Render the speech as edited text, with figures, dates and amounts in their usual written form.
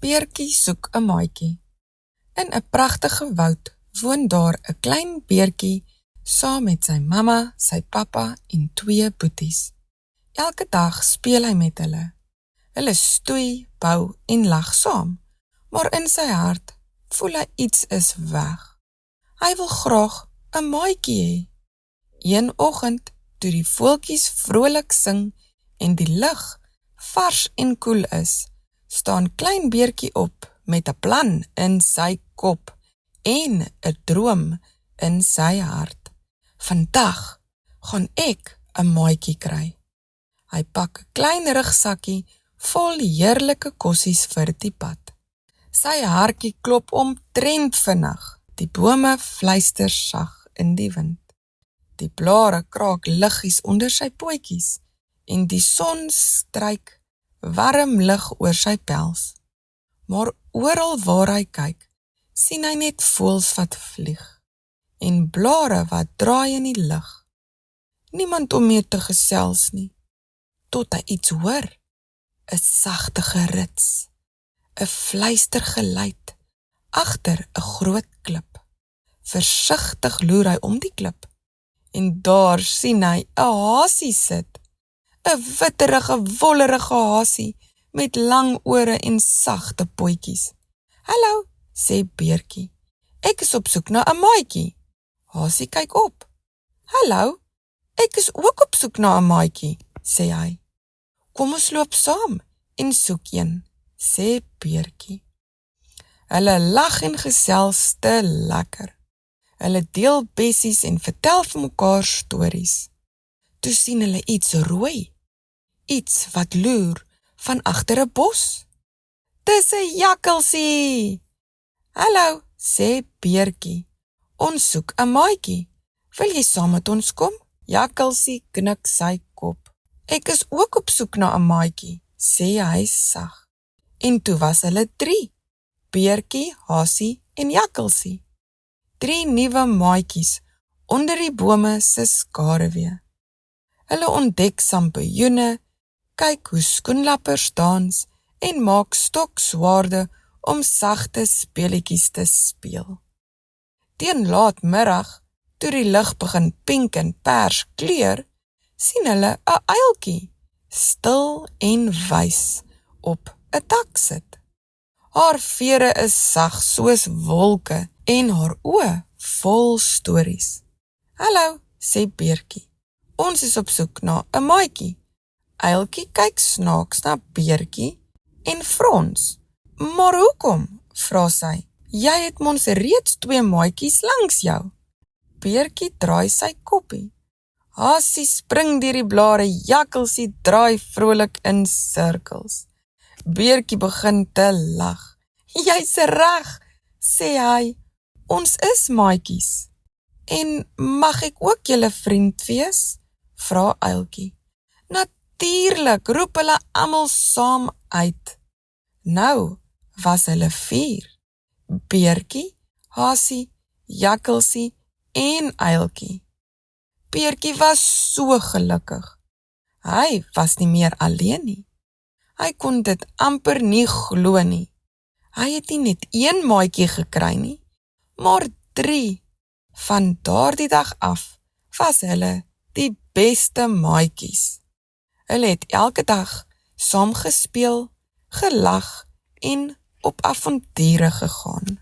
Beertjie soek 'n maatjie. In 'n pragtige woud woon daar 'n klein beertjie saam met sy mamma, sy pappa en 2 boeties. Elke dag speel hy met hulle. Hulle stoei, bou en lag saam, maar in sy hart voel hy iets is weg. Hy wil graag 'n maatjie hê. Een oggend, toe die voeltjies vrolik sing en die lug vars en koel is, staan klein beertjie op met 'n plan in sy kop en 'n droom in sy hart. Vandag gaan ek 'n maatjie kry. Hy pak 'n klein rugsakkie vol heerlike kossies vir die pad. Sy hartjie klop omtrent vinnig. Die bome fluister sag in die wind. Die blare kraak liggies onder sy pootjies en die son stryk warm lig oor sy pels. Maar oral waar hy kyk, sien hy net voëls wat vlieg en blare wat draai in die lug. Niemand om mee te gesels nie, tot hy iets hoor. 'n sagte gerits, 'n fluistergeluid agter 'n groot klip. Versigtig loer hy om die klip en daar sien hy 'n hasie sit. 'n witterige, wollerige hasie met lang ore en sagte pootjies. "Hallo," sê beertjie. "Ek is op soek na 'n maatjie." Hasie kyk op. "Hallo, ek is ook op soek na 'n maatjie," sê hy. "Kom ons loop saam en soek een," sê beertjie. Hulle lag en gesels te lekker. Hulle deel bessies en vertel vir mekaar stories. Toe sien hulle iets rooi, iets wat loer van agter 'n bos. "Dis 'n jakkalsie." "Hallo," sê beertjie. "Ons soek 'n maatjie. Wil jy saam met ons kom?" Jakkalsie knik sy kop. "Ek is ook op soek na 'n maatjie," sê hy sag. En toe was hulle 3, beertjie, hasie en jakkalsie. 3 nuwe maatjies onder die bome se skaduwee. Hulle ontdek sampioene, kyk hoe skoenlappers dans en maak stokswaarde om sagte speletjies te speel. Teen laatmiddag, toe die lig begin pink en pers kleur, sien hulle 'n uiltjie, stil en wys, op 'n tak sit. Haar vere is sag soos wolke en haar oë vol stories. "Hallo," sê beertjie. "Ons is op soek na 'n maatjie." Uiltjie kyk snaaks na beertjie en frons. "Maar hoekom?" vra sy. "Jy het mos reeds 2 maatjies langs jou." Beertjie draai sy koppie. Hasie spring deur die blare, jakkalsie draai vrolik in sirkels. Beertjie begin te lag. "Jy's reg," sê hy. "Ons is maatjies." "En mag ek ook julle vriend wees?" vra uiltjie. "Natuurlik," roep hulle almal saam uit. Nou was hulle 4. Beertjie, hasie, jakkalsie en uiltjie. Beertjie was so gelukkig. Hy was nie meer alleen nie. Hy kon dit amper nie glo nie. Hy het nie net 1 maatjie gekry nie, maar 3. Van daardie dag af was hulle die beste maatjies. Hulle het elke dag saam gespeel, gelag en op avonture gegaan.